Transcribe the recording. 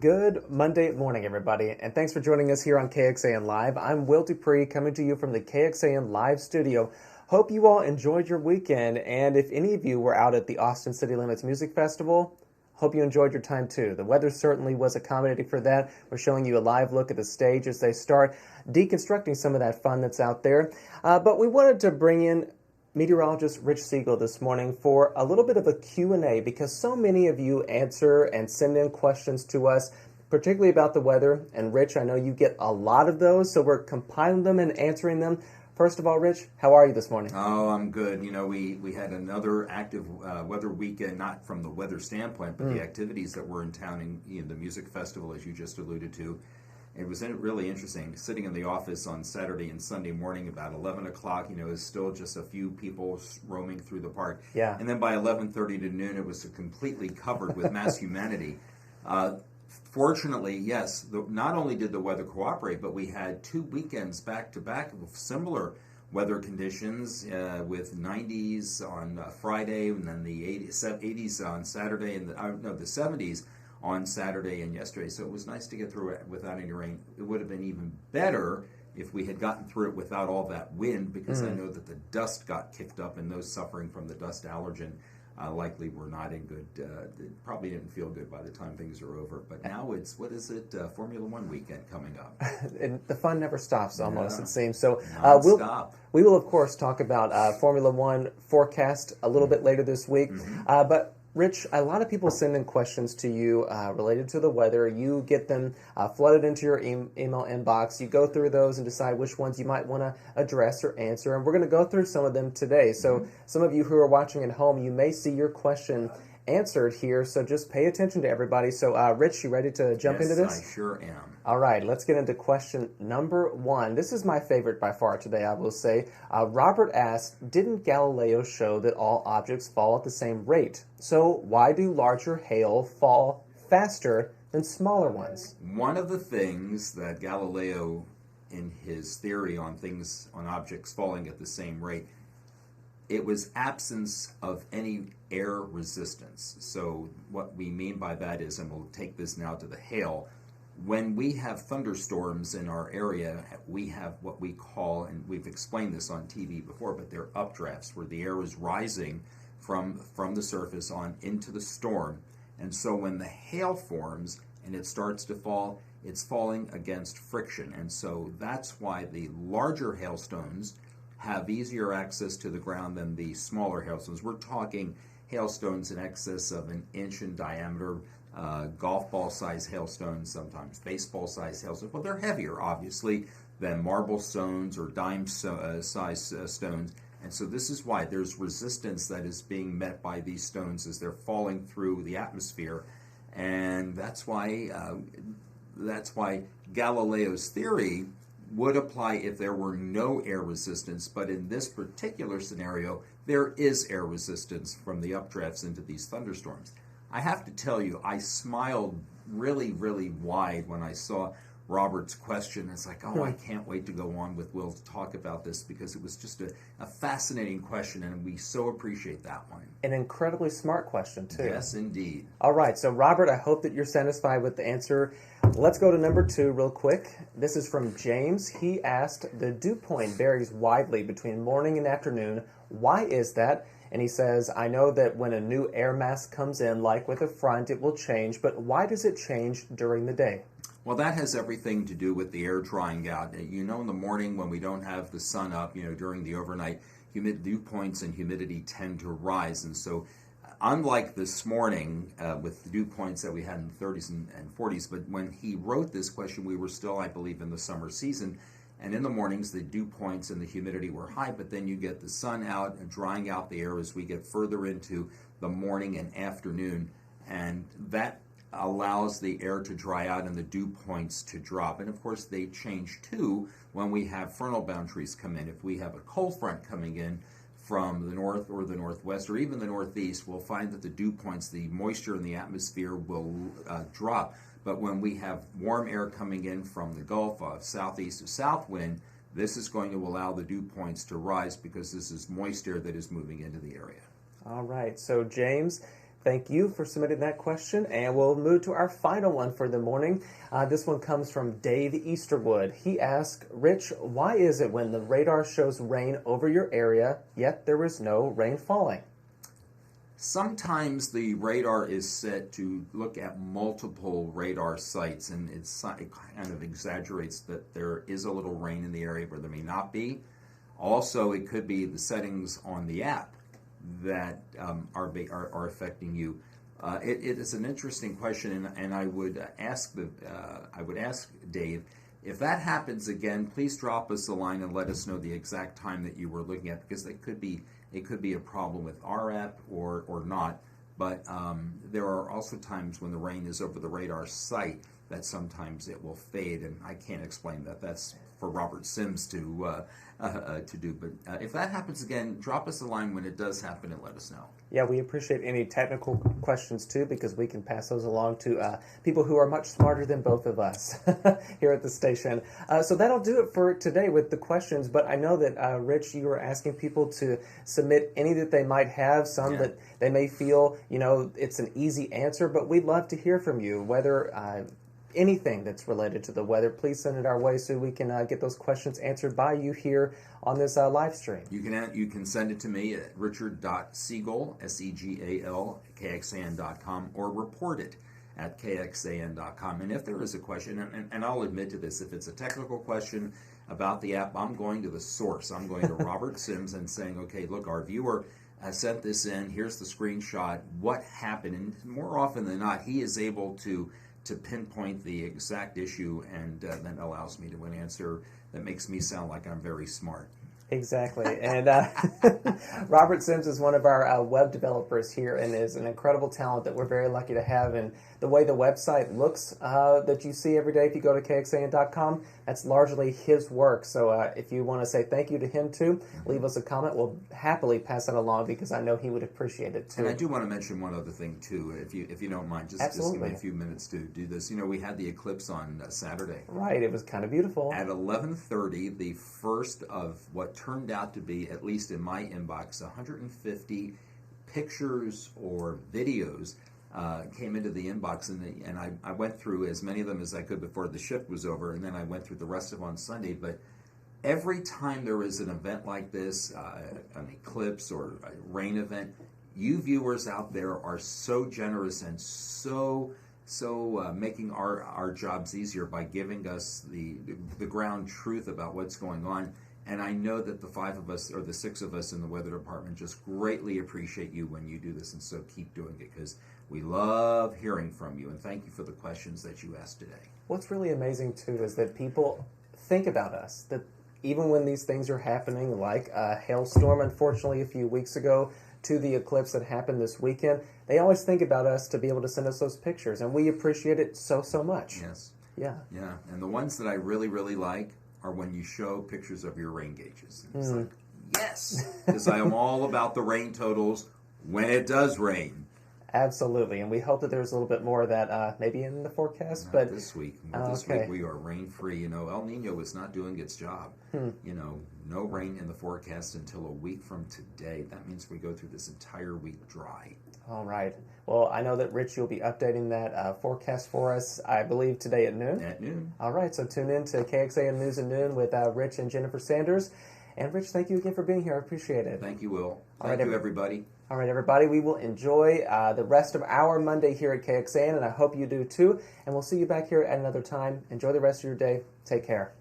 Good Monday morning, everybody, and thanks for joining us here on KXAN Live. I'm Will Dupree, coming to you from the KXAN Live studio. Hope you all enjoyed your weekend, and if any of you were out at the Austin City Limits Music Festival, hope you enjoyed your time too. The weather certainly was accommodating for that. We're showing you a live look at the stage as they start deconstructing some of that fun that's out there. But we wanted to bring in meteorologist Rich Siegel this morning for a little bit of a Q&A because so many of you answer and send in questions to us, particularly about the weather. And Rich, I know you get a lot of those, so we're compiling them and answering them. First of all, Rich, how are you this morning? Oh, I'm good. You know, we had another active weather weekend, not from the weather standpoint, but the activities that were in town, in the music festival, as you just alluded to. It was really interesting. Sitting in the office on Saturday and Sunday morning about 11 o'clock, is still just a few people roaming through the park. Yeah. And then by 11:30 to noon, it was completely covered with mass humanity. Fortunately, yes, not only did the weather cooperate, but we had 2 weekends back-to-back of similar weather conditions with 90s on Friday and then the 80s on Saturday and the 70s on Saturday and yesterday. So it was nice to get through it without any rain. It would have been even better if we had gotten through it without all that wind, because I know that the dust got kicked up, and those suffering from the dust allergen likely were not in good, probably didn't feel good by the time things are over. But now it's, Formula One weekend coming up. And the fun never stops, almost, it seems. So we will, of course, talk about Formula One forecast a little bit later this week. But Rich, a lot of people send in questions to you related to the weather. You get them flooded into your email inbox. You go through those and decide which ones you might want to address or answer. And we're going to go through some of them today. So some of you who are watching at home, you may see your question answered here. So just pay attention to everybody. So Rich, you ready to jump into this? Yes, I sure am. All right, let's get into question number 1. This is my favorite by far today, I will say. Robert asked, didn't Galileo show that all objects fall at the same rate? So why do larger hail fall faster than smaller ones? One of the things that Galileo, in his theory on objects falling at the same rate, it was absence of any air resistance. So what we mean by that is, and we'll take this now to the hail, when we have thunderstorms in our area, we have what we call, and we've explained this on TV before, but they're updrafts, where the air is rising from the surface on into the storm. And so when the hail forms and it starts to fall, it's falling against friction. And so that's why the larger hailstones have easier access to the ground than the smaller hailstones. We're talking hailstones in excess of 1 inch in diameter, golf ball size hailstones, sometimes baseball size hailstones. Well, they're heavier, obviously, than marble stones or dime size stones. And so this is why there's resistance that is being met by these stones as they're falling through the atmosphere. And that's why Galileo's theory would apply if there were no air resistance, but in this particular scenario, there is air resistance from the updrafts into these thunderstorms. I have to tell you, I smiled really, really wide when I saw Robert's question. It's like, I can't wait to go on with Will to talk about this, because it was just a fascinating question, and we so appreciate that one. An incredibly smart question, too. Yes, indeed. All right, so Robert, I hope that you're satisfied with the answer. Let's go to number 2 real quick. This is from James. He asked, the dew point varies widely between morning and afternoon. Why is that? And he says, I know that when a new air mass comes in, like with a front, it will change, but why does it change during the day? Well, that has everything to do with the air drying out. In the morning when we don't have the sun up, during the overnight, dew points and humidity tend to rise. And so unlike this morning with the dew points that we had in the 30s and 40s, but when he wrote this question, we were still, I believe, in the summer season. And in the mornings, the dew points and the humidity were high, but then you get the sun out and drying out the air as we get further into the morning and afternoon. And that allows the air to dry out and the dew points to drop. And of course, they change too when we have frontal boundaries come in. If we have a cold front coming in from the north or the northwest or even the northeast, we'll find that the dew points, the moisture in the atmosphere will drop. But when we have warm air coming in from the Gulf of southeast to south wind, this is going to allow the dew points to rise because this is moist air that is moving into the area. All right. So, James, Thank you for submitting that question, and we'll move to our final one for the morning. This one comes from Dave Easterwood. He asks, Rich, why is it when the radar shows rain over your area, yet there is no rain falling? Sometimes the radar is set to look at multiple radar sites, and it kind of exaggerates that there is a little rain in the area where there may not be. Also, it could be the settings on the app that are affecting you. It is an interesting question, and I would ask Dave, if that happens again, please drop us a line and let us know the exact time that you were looking at, because it could be a problem with our app or not. But there are also times when the rain is over the radar site that sometimes it will fade, and I can't explain that. That's for Robert Sims to do. But if that happens again, drop us a line when it does happen and let us know. Yeah, we appreciate any technical questions too, because we can pass those along to people who are much smarter than both of us here at the station. So that'll do it for today with the questions. But I know that, Rich, you were asking people to submit any that they might have, some that they may feel, it's an easy answer, but we'd love to hear from you, whether anything that's related to the weather. Please send it our way so we can get those questions answered by you here on this live stream. You can send it to me at richard.segal, S-E-G-A-L, KXAN.com, or report it at KXAN.com. And if there is a question, and I'll admit to this, if it's a technical question about the app, I'm going to the source. I'm going to Robert Sims and saying, okay, look, our viewer sent this in. Here's the screenshot. What happened? And more often than not, he is able to pinpoint the exact issue, and then allows me to an answer that makes me sound like I'm very smart. Exactly. And Robert Sims is one of our web developers here and is an incredible talent that we're very lucky to have. And the way the website looks that you see every day if you go to KXAN.com, that's largely his work. So if you want to say thank you to him too, leave us a comment. We'll happily pass that along because I know he would appreciate it too. And I do want to mention one other thing too, if you don't mind, just give me a few minutes to do this. We had the eclipse on Saturday. Right. It was kind of beautiful. At 11:30, the first of what turned out to be, at least in my inbox, 150 pictures or videos came into the inbox, and I went through as many of them as I could before the shift was over, and then I went through the rest of on Sunday. But every time there is an event like this, an eclipse or a rain event, you viewers out there are so generous and so making our jobs easier by giving us the ground truth about what's going on. And I know that the 5 of us, or the 6 of us in the weather department, just greatly appreciate you when you do this, and so keep doing it, because we love hearing from you, and thank you for the questions that you asked today. What's really amazing, too, is that people think about us, that even when these things are happening, like a hailstorm, unfortunately, a few weeks ago, to the eclipse that happened this weekend, they always think about us to be able to send us those pictures, and we appreciate it so much. Yes. Yeah. Yeah, and the ones that I really, really like are when you show pictures of your rain gauges. And it's like, yes, because I am all about the rain totals when it does rain. Absolutely, and we hope that there's a little bit more of that maybe in the forecast. But this week. This week we are rain-free. El Nino is not doing its job. No rain in the forecast until a week from today. That means we go through this entire week dry. All right. Well, I know that, Rich, you'll be updating that forecast for us, I believe, today at noon. At noon. All right, so tune in to KXAN News at Noon with Rich and Jennifer Sanders. And, Rich, thank you again for being here. I appreciate it. Thank you, Will. Thank you, everybody. All right, everybody, we will enjoy the rest of our Monday here at KXAN, and I hope you do too. And we'll see you back here at another time. Enjoy the rest of your day. Take care.